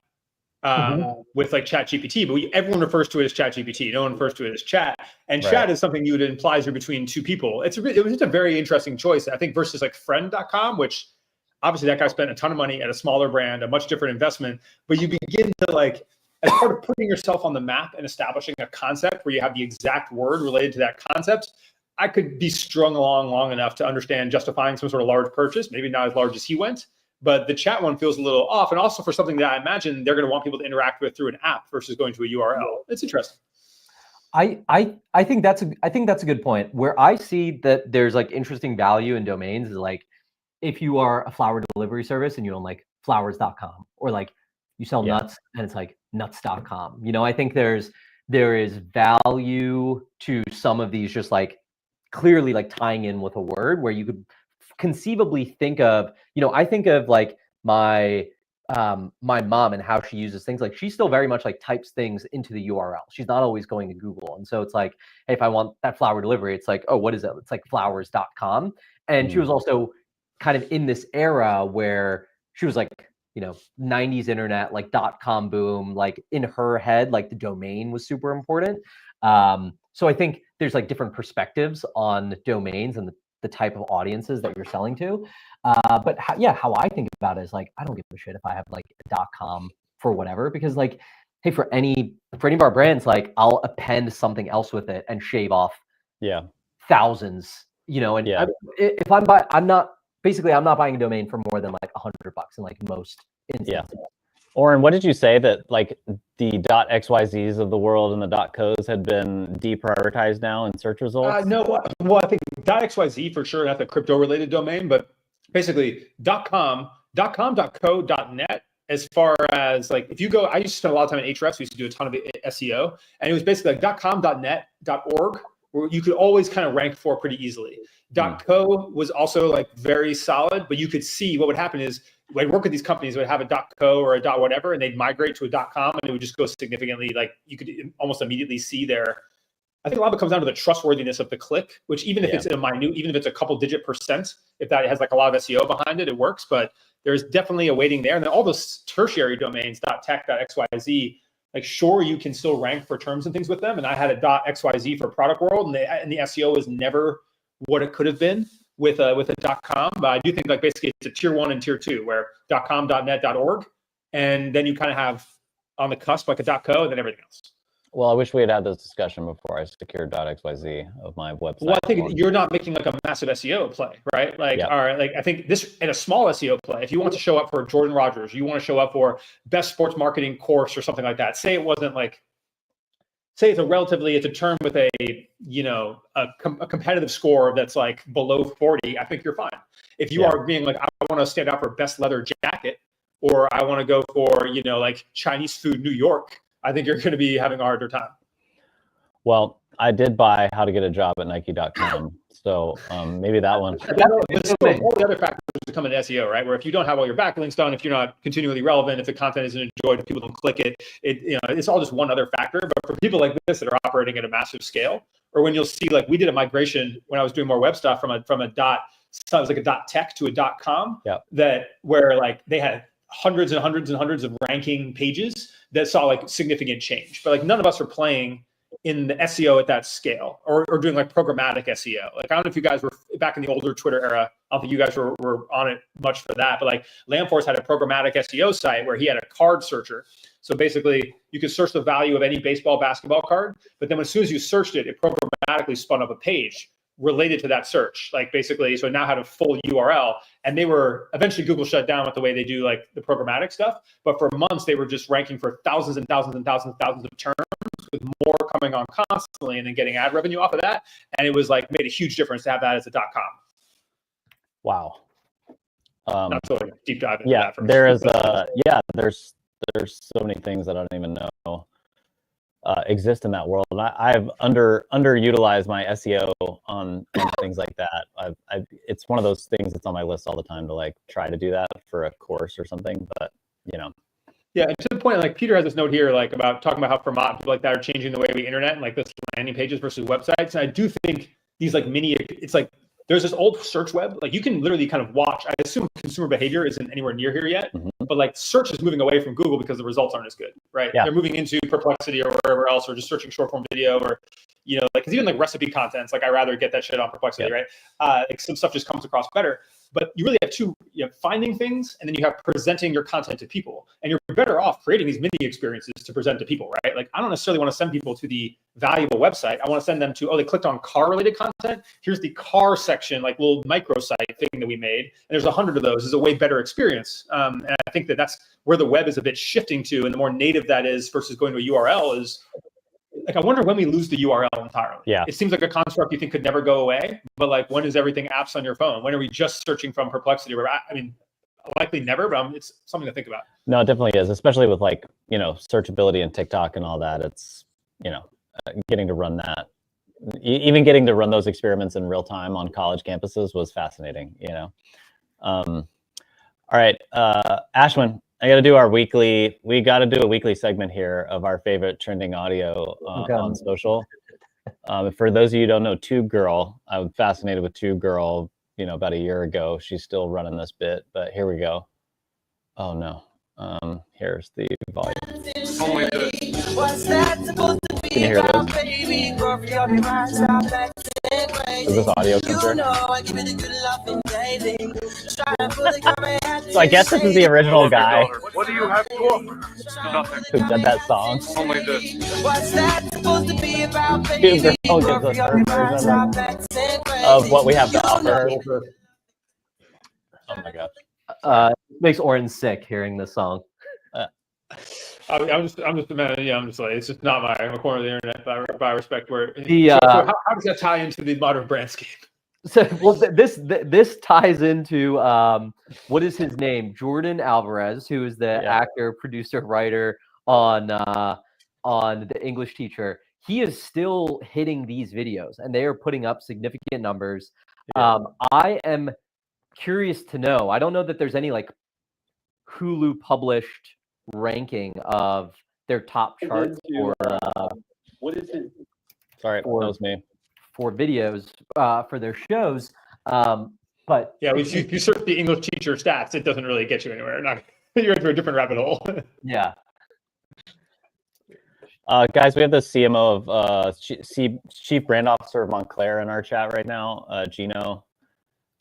With like ChatGPT, but everyone refers to it as ChatGPT. No one refers to it as chat. And chat is something it implies you're between two people. It was just a very interesting choice, I think, versus like friend.com, which obviously that guy spent a ton of money at a smaller brand, a much different investment. But you begin to like, as part of putting yourself on the map and establishing a concept where you have the exact word related to that concept, I could be strung along long enough to understand justifying some sort of large purchase, maybe not as large as he went, but the chat one feels a little off. And also for something that I imagine they're going to want people to interact with through an app versus going to a URL. It's interesting. I think that's a good point. Where I see that there's like interesting value in domains is like if you are a flower delivery service and you own like flowers.com, or like you sell nuts and it's like nuts.com. You know, I think there is value to some of these just like clearly like tying in with a word where you could conceivably think of, you know, I think of like my mom and how she uses things. Like she still very much like types things into the URL. She's not always going to Google. And so it's like, hey, if I want that flower delivery, it's like, oh, what is it? It's like flowers.com. And she was also kind of in this era where she was like, you know, 90s internet, like .com boom, like in her head, like the domain was super important. So I think there's like different perspectives on domains and the type of audiences that you're selling to. But how I think about it is like, I don't give a shit if I have like a .com for whatever, because like, hey, for any of our brands, like I'll append something else with it and shave off thousands, you know, and if I'm not buying a domain for more than like $100 in like most instances. Oren, what did you say that like the .xyzs of the world and the .co's had been deprioritized now in search results? No, well, I think .xyz for sure, not the crypto related domain, but basically .com, .co, .net. As far as like, if you go, I used to spend a lot of time in Ahrefs. We used to do a ton of SEO, and it was basically like .com, .net, .org, where you could always kind of rank for pretty easily. .co was also like very solid, but you could see what would happen is when I work with these companies, would have a .co or a .whatever, and they'd migrate to a .com, and it would just go significantly. Like you could almost immediately see their. I think a lot of it comes down to the trustworthiness of the click, which even if it's a minute, even if it's a couple digit %, if that has like a lot of SEO behind it, it works. But there's definitely a weighting there. And then all those tertiary domains, .tech, .xyz, like sure, you can still rank for terms and things with them. And I had a .xyz for Product World, and the SEO was never what it could have been with a .com. But I do think like basically it's a tier 1 and tier 2 where .com, .net, .org, and then you kind of have on the cusp like a .co and then everything else. Well, I wish we had had this discussion before I secured .xyz of my website. Well, I think you're not making like a massive SEO play, right? Like, all right, like I think this in a small SEO play, if you want to show up for Jordan Rogers, you want to show up for best sports marketing course or something like that. Say it wasn't like, say it's a term with a, you know, a competitive score that's like below 40, I think you're fine. If you are being like, I want to stand out for best leather jacket, or I want to go for, you know, like Chinese food, New York, I think you're going to be having a harder time. Well, I did buy How to Get a Job at Nike.com, so maybe that one. All the other factors that come into SEO, right? Where if you don't have all your backlinks done, if you're not continually relevant, if the content isn't enjoyed, if people don't click it, you know, it's all just one other factor. But for people like this that are operating at a massive scale, or when you'll see, like we did a migration when I was doing more web stuff from a so it was like a .tech to a .com, that where like they had hundreds and hundreds and hundreds of ranking pages that saw like significant change. But like none of us are playing in the SEO at that scale or doing like programmatic SEO. Like I don't know if you guys were back in the older Twitter era. I don't think you guys were on it much for that. But like Lamforce had a programmatic SEO site where he had a card searcher. So basically you could search the value of any baseball, basketball card. But then as soon as you searched it, it programmatically spun up a page related to that search, like basically, so it now had a full URL, and they were eventually Google shut down with the way they do like the programmatic stuff. But for months, they were just ranking for thousands and thousands and thousands and thousands of terms, with more coming on constantly, and then getting ad revenue off of that. And it was like made a huge difference to have that as a .com. Wow. That's a deep dive into that. There is there's so many things that I don't even know exist in that world. And I've underutilized my SEO on things like that. It's one of those things that's on my list all the time to like try to do that for a course or something, but you know. Yeah, and to the point, like Peter has this note here, like about talking about how Fermat, people like that are changing the way we internet and like this landing pages versus websites. And I do think these like it's like, there's this old search web, like you can literally kind of watch. I assume consumer behavior isn't anywhere near here yet, but like search is moving away from Google because the results aren't as good, right? Yeah. They're moving into Perplexity or wherever else, or just searching short form video, or, you know, like, cause even like recipe contents, like I rather get that shit on Perplexity, right? Like some stuff just comes across better. But you really have two: you have finding things, and then you have presenting your content to people. And you're better off creating these mini experiences to present to people, right? Like I don't necessarily want to send people to the valuable website. I want to send them to, oh, they clicked on car-related content. Here's the car section, like little microsite thing that we made. And there's 100 of those. Is a way better experience. And I think that that's where the web is a bit shifting to, and the more native that is versus going to a URL is. Like, I wonder when we lose the URL entirely. Yeah. It seems like a construct you think could never go away, but like, when is everything apps on your phone? When are we just searching from Perplexity? I mean, likely never, but it's something to think about. No, it definitely is, especially with like, you know, searchability and TikTok and all that. It's, you know, getting to run that, even getting to run those experiments in real time on college campuses was fascinating, you know. All right, Ashwin, we got to do a weekly segment here of our favorite trending audio on social. For those of you who don't know, Tube Girl, I was fascinated with Tube Girl, you know, about a year ago. She's still running this bit, but here we go. Oh no. Here's the volume. Can you hear this? Is this audio concert? So I guess this is the original guy. What do you have to offer? Nothing. Who did that song? Only this. Tube Girl gives us her version of what we have to offer. Oh my gosh. Makes Oren sick hearing this song. I'm just a man. Yeah, I'm just like, it's just not my corner of the internet by respect. Where The, so how does that tie into the modern brandscape? So, well, this ties into what is his name? Jordan Alvarez, who is the actor, producer, writer on The English Teacher. He is still hitting these videos, and they are putting up significant numbers. I am curious to know. I don't know that there's any like Hulu published ranking of their top charts for what is it? Sorry, that was me. For videos for their shows. But yeah, if you search the English Teacher stats, it doesn't really get you anywhere. You're into a different rabbit hole. Yeah. Guys, we have the CMO of Chief Brand Officer of Montclair in our chat right now. Gino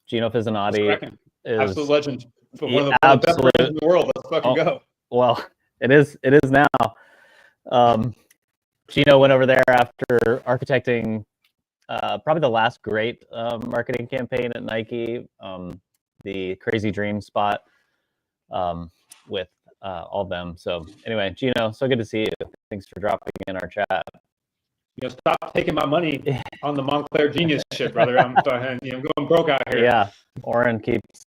Fizzanati is absolute legend. One of the best brands in the world. Let's fucking go. Well, it is now. Gino went over there after architecting probably the last great marketing campaign at Nike, the Crazy Dream spot with all of them. So anyway, Gino, so good to see you. Thanks for dropping in our chat. You know, stop taking my money on the Montclair Genius shit, brother. I'm going broke out here. Yeah, Oren keeps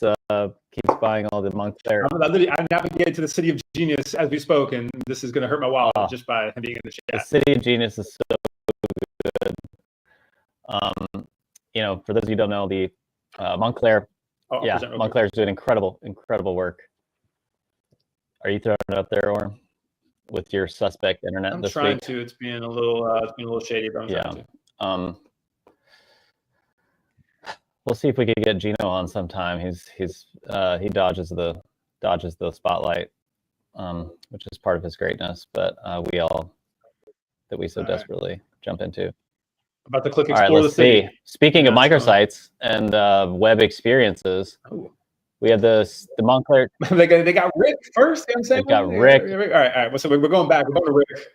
buying all the Montclair. I'm navigating to the City of Genius as we spoke, and this is going to hurt my wallet just by him being in the chat. The City of Genius is so good. You know, for those of you who don't know, the Montclair, Montclair is doing incredible work. Are you throwing it up there, or with your suspect internet? I'm this trying week? to. It's been a little shady, but I'm trying to. We'll see if we can get Gino on sometime. He dodges the spotlight, which is part of his greatness. But we so desperately jump into. About to click explore. All right, let's see. Speaking of microsites and web experiences, we have the Montclair. they got Rick first. You know what I'm saying? They got Rick. All right. So we're going back. We're going to Rick.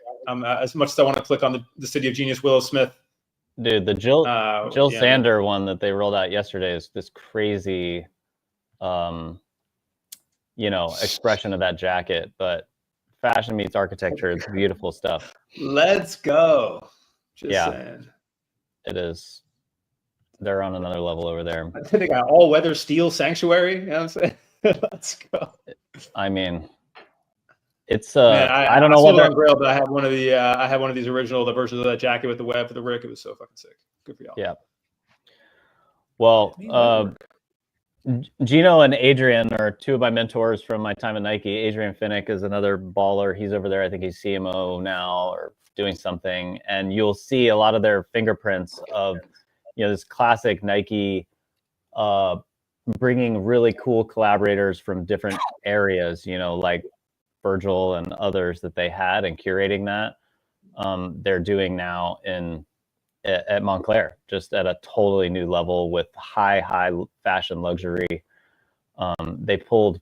As much as I want to click on the City of Genius, Willow Smith. Dude, the Jill Sander one that they rolled out yesterday is this crazy, expression of that jacket. But fashion meets architecture. It's beautiful stuff. Let's go. Just saying. It is. They're on another level over there. I think they got all-weather steel sanctuary. You know what I'm saying? Let's go. I mean, it's I don't know what on Grail, but I have one of these original versions of that jacket with the web for the Rick. It was so fucking sick. Good for y'all. Yeah. Well, Gino and Adrian are two of my mentors from my time at Nike. Adrian Finnick is another baller. He's over there. I think he's CMO now or doing something. And you'll see a lot of their fingerprints of, this classic Nike bringing really cool collaborators from different areas, like Virgil and others that they had, and curating that. They're doing now at Montclair, just at a totally new level with high fashion luxury They pulled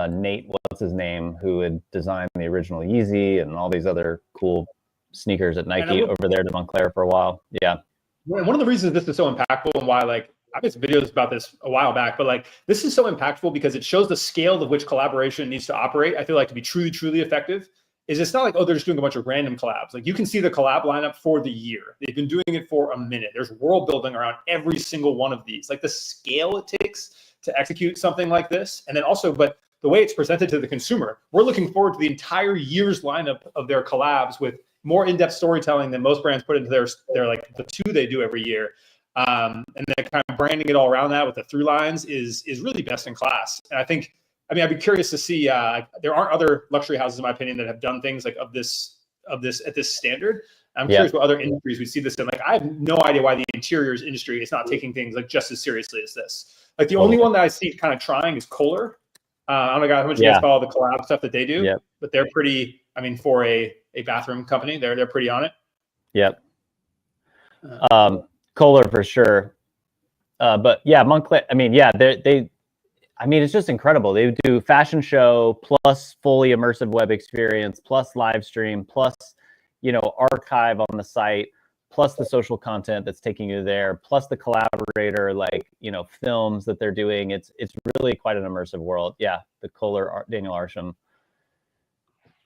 Nate, what's his name, who had designed the original Yeezy and all these other cool sneakers at Nike over there to Montclair for a while. Yeah. One of the reasons this is so impactful and why, like, I made some videos about this a while back, but like this is so impactful because it shows the scale of which collaboration needs to operate. I feel like to be truly, truly effective is it's not like, oh, they're just doing a bunch of random collabs. Like you can see the collab lineup for the year. They've been doing it for a minute. There's world building around every single one of these. Like the scale it takes to execute something like this. And then also, but the way it's presented to the consumer, we're looking forward to the entire year's lineup of their collabs with more in-depth storytelling than most brands put into their like the 2 they do every year. And then kind of branding it all around that with the through lines is really best in class. And I think, I mean, I'd be curious to see, there aren't other luxury houses, in my opinion, that have done things like of this at this standard. I'm curious what other industries we see this in. Like, I have no idea why the interiors industry is not taking things like just as seriously as this. Like the only one that I see kind of trying is Kohler. I don't know how much you guys follow the collab stuff that they do, but they're pretty, I mean, for a bathroom company, they're pretty on it. Yep. Kohler for sure. But yeah, Montclair, I mean, I mean, it's just incredible. They do fashion show plus fully immersive web experience, plus live stream, plus, archive on the site, plus the social content that's taking you there, plus the collaborator, like, films that they're doing. It's really quite an immersive world. Yeah. The Kohler, Daniel Arsham.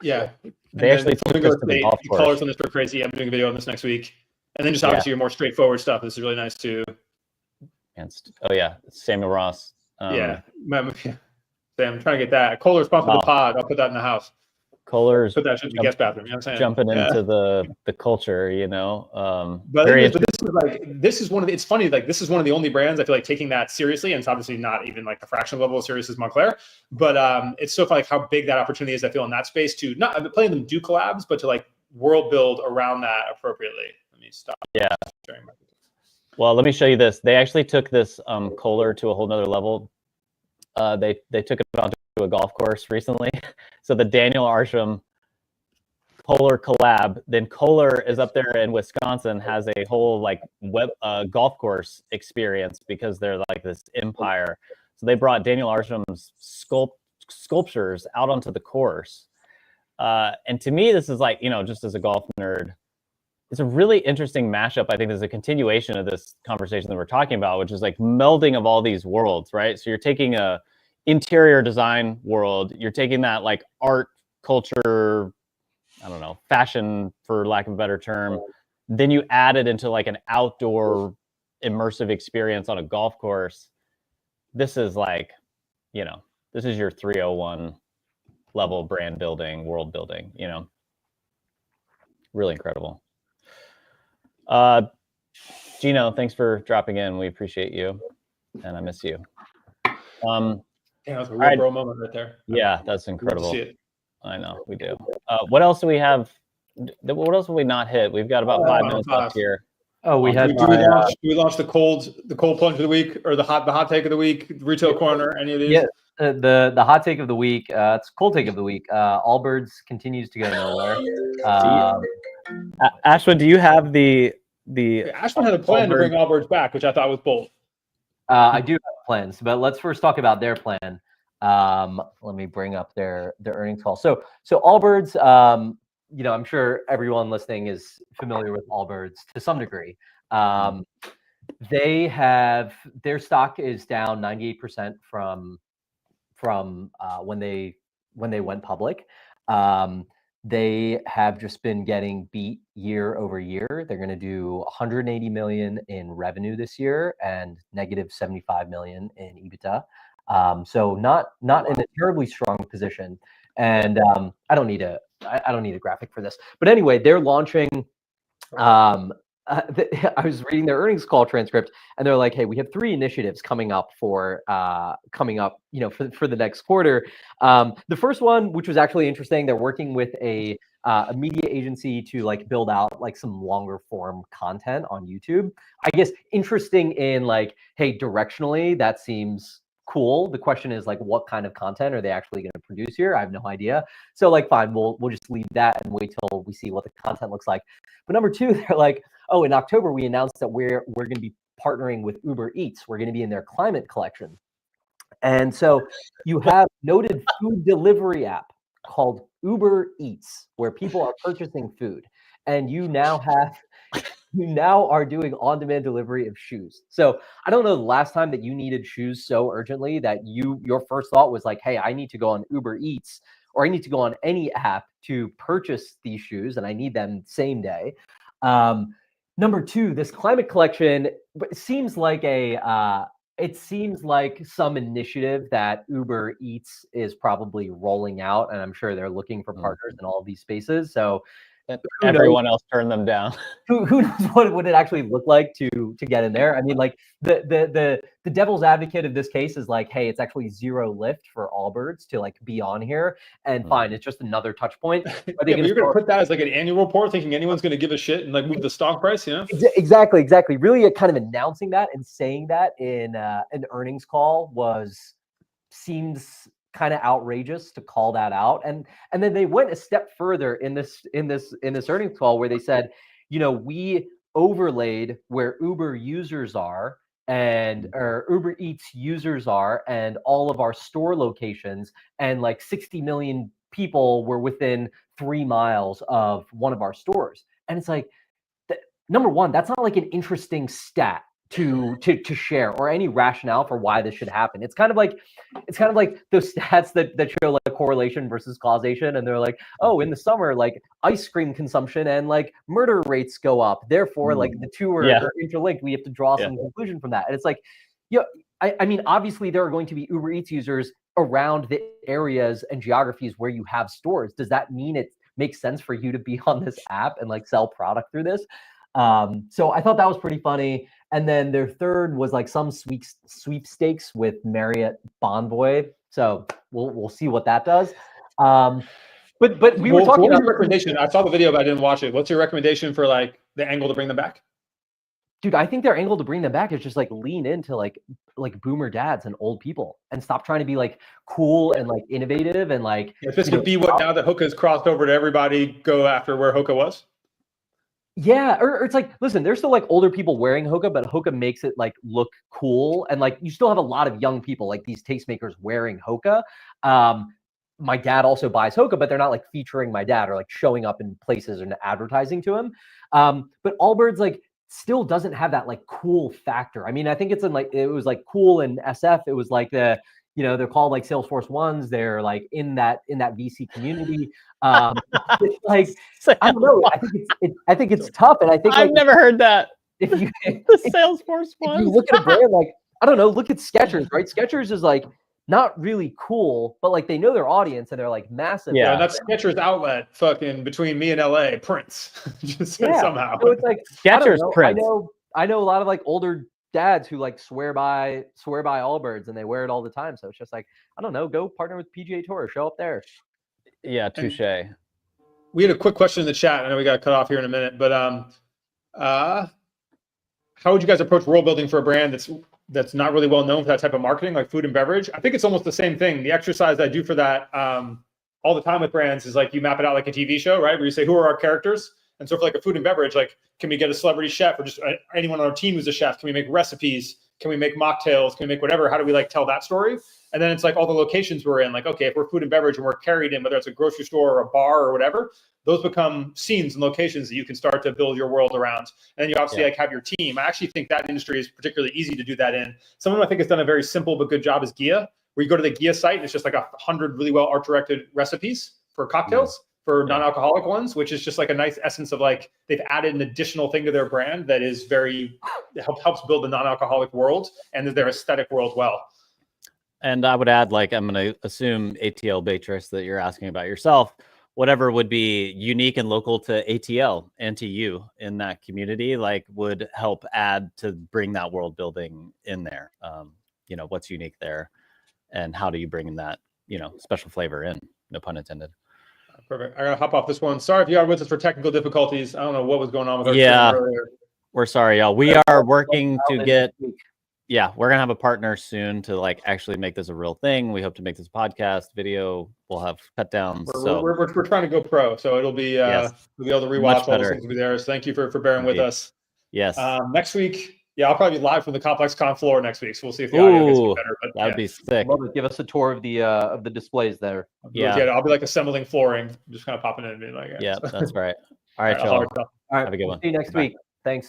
Yeah. They actually took this to the golf course. Colors on this are crazy. I'm doing a video on this next week. And then just obviously your more straightforward stuff. This is really nice too. And Samuel Ross. I'm trying to get that. Kohler's sponsored the pod. I'll put that in the house. Kohler's put that shit in the guest bathroom. You know what I'm saying? Jumping into the culture, But this is one of the, it's funny, like this is one of the only brands I feel like taking that seriously, and it's obviously not even like a fraction level of serious as Montclair. But it's so funny like how big that opportunity is. I feel in that space to not playing them do collabs, but to like world build around that appropriately. Let me stop. Yeah. Well, let me show you this. They actually took this Kohler to a whole nother level. They took it onto a golf course recently. So the Daniel Arsham Kohler collab. Then Kohler is up there in Wisconsin, has a whole like web golf course experience because they're like this empire. So they brought Daniel Arsham's sculptures out onto the course. And to me, this is like, just as a golf nerd, it's a really interesting mashup. I think there's a continuation of this conversation that we're talking about, which is like melding of all these worlds, right? So you're taking a interior design world, you're taking that like art, culture, I don't know, fashion for lack of a better term. Then you add it into like an outdoor immersive experience on a golf course. This is like, this is your 301 level brand building, world building, really incredible. Gino, thanks for dropping in. We appreciate you, and I miss you. That was a real bro moment right there. Yeah, that's incredible. I know we do. What else do we have? What else have we not hit? We've got about 5 minutes left here. Oh, we had. Do we launch the cold plunge of the week or the hot take of the week? Retail corner? Any of these? Yeah, the hot take of the week. It's cold take of the week. AllBirds continues to go nowhere. Ashwin, do you have the? Ashwin had a plan to bring AllBirds back, which I thought was bold. I do have plans, but let's first talk about their plan. Let me bring up their earnings call. So AllBirds, I'm sure everyone listening is familiar with AllBirds to some degree. They have their stock is down 98% from when they went public. They have just been getting beat year over year. They're going to do 180 million in revenue this year and negative 75 million in EBITDA. So not in a terribly strong position. And I don't need a graphic for this. But anyway, they're launching. I was reading their earnings call transcript, and they're like, "Hey, we have 3 initiatives coming up for the next quarter." The first one, which was actually interesting, they're working with a media agency to like build out like some longer form content on YouTube. I guess interesting in like, hey, directionally, that seems cool. The question is like, what kind of content are they actually going to produce here? I have no idea. So like, fine, we'll just leave that and wait till we see what the content looks like. But number 2, they're like, oh, in October we announced that we're going to be partnering with Uber Eats. We're going to be in their climate collection. And so you have noted food delivery app called Uber Eats, where people are purchasing food, and you now are doing on-demand delivery of shoes. So I don't know the last time that you needed shoes so urgently that your first thought was like, hey, I need to go on Uber Eats, or I need to go on any app to purchase these shoes, and I need them same day. Number two, this climate collection seems like it seems like some initiative that Uber Eats is probably rolling out, and I'm sure they're looking for partners in all of these spaces. So everyone else turned them down. Who knows what would it actually look like to get in there? I mean, like the devil's advocate of this case is like, hey, it's actually zero lift for AllBirds to like be on here, and fine, it's just another touch point. Yeah, but you're gonna put that as like an annual report, thinking anyone's gonna give a shit and like move the stock price, you know? Exactly. Really, kind of announcing that and saying that in an earnings call seems kind of outrageous to call that out, and then they went a step further in this earnings call where they said, you know, we overlaid where Uber users are or Uber Eats users are and all of our store locations, and like 60 million people were within 3 miles of one of our stores. And it's like, number one, that's not like an interesting stat to share or any rationale for why this should happen. It's kind of like those stats that show like correlation versus causation, and they're like, oh, in the summer, like ice cream consumption and like murder rates go up, therefore like the two are interlinked. We have to draw some conclusion from that. And it's like, I mean, obviously there are going to be Uber Eats users around the areas and geographies where you have stores. Does that mean it makes sense for you to be on this app and like sell product through this? So I thought that was pretty funny. And then their third was like some sweepstakes with Marriott Bonvoy. So we'll see what that does. But we were talking about your recommendation. I saw the video, but I didn't watch it. What's your recommendation for like the angle to bring them back? Dude, I think their angle to bring them back is just like lean into like boomer dads and old people and stop trying to be like cool and like innovative and like. If this could be what now that Hoka's crossed over to everybody, go after where Hoka was. Yeah, or it's like, listen, there's still like older people wearing Hoka, but Hoka makes it like look cool, and like you still have a lot of young people, like these tastemakers, wearing Hoka. My dad also buys Hoka, but they're not like featuring my dad or like showing up in places and advertising to him. But AllBirds like still doesn't have that like cool factor. I mean, I think it was like cool in SF. It was like they're called like Salesforce ones. They're like in that VC community. Like I don't know. I think it's tough, and I think I've never heard that. If you the Salesforce ones. If you look at a brand like, I don't know, look at Skechers, right? Skechers is like not really cool, but like they know their audience and they're like massive. Yeah, and that's Skechers outlet, fucking between me and LA, Prince. Just somehow. So it's like Skechers Prince. I know a lot of like older dads who like swear by AllBirds, and they wear it all the time. So it's just like, I don't know, go partner with PGA Tour, show up there. Yeah, touche. We had a quick question in the chat. I know we got cut off here in a minute, but how would you guys approach world building for a brand that's not really well known for that type of marketing, like food and beverage? I think it's almost the same thing. The exercise I do for that all the time with brands is like you map it out like a TV show, right? Where you say, who are our characters? And so for like a food and beverage, like, can we get a celebrity chef or just anyone on our team who's a chef? Can we make recipes? Can we make mocktails? Can we make whatever? How do we like tell that story? And then it's like all the locations we're in, like, okay, if we're food and beverage and we're carried in, whether it's a grocery store or a bar or whatever, those become scenes and locations that you can start to build your world around. And then you obviously like have your team. I actually think that industry is particularly easy to do that in. Someone I think has done a very simple but good job is Gia, where you go to the Gia site and it's just like 100 really well art-directed recipes for cocktails. For non-alcoholic ones, which is just like a nice essence of like they've added an additional thing to their brand that is helps build the non-alcoholic world and their aesthetic world well. And I would add, like, I'm going to assume ATL Beatrice that you're asking about yourself, whatever would be unique and local to ATL and to you in that community, like would help add to bring that world building in there. What's unique there and how do you bring in that, special flavor in, no pun intended. Perfect. I gotta hop off this one. Sorry if you are with us for technical difficulties. I don't know what was going on with our stream earlier. We're sorry, y'all. We are working to get. Yeah, we're gonna have a partner soon to like actually make this a real thing. We hope to make this podcast video. We'll have cut downs. We're trying to go pro, so it'll be we'll be able to rewatch all those things will be there. So thank you for bearing with us. Yes. Next week Yeah, I'll probably be live from the Complex Con floor next week, so we'll see if the audio gets Ooh, better. But that'd be sick. Love it. Give us a tour of the displays there. Yeah. I'll be like assembling flooring, just kind of popping in and being like, Yeah, that's right. All right, I'll y'all. All right, Have a good we'll one. see you next Bye. week. Thanks.